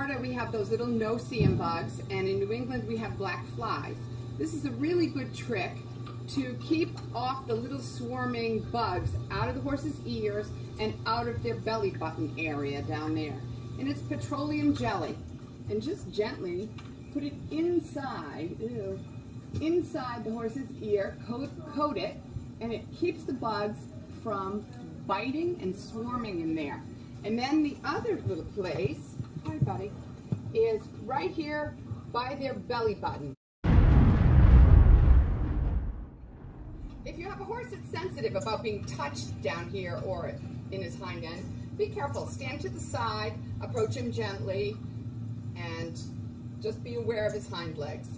Florida, we have those little no-see-em bugs, and in New England, we have black flies. This is a really good trick to keep off the little swarming bugs out of the horse's ears and out of their belly button area down there. And it's petroleum jelly. And just gently put it inside, inside the horse's ear, coat it, and it keeps the bugs from biting and swarming in there. And then the other little place, hi buddy, is right here by their belly button. If you have a horse that's sensitive about being touched down here or in his hind end, be careful. Stand to the side, approach him gently, and just be aware of his hind legs.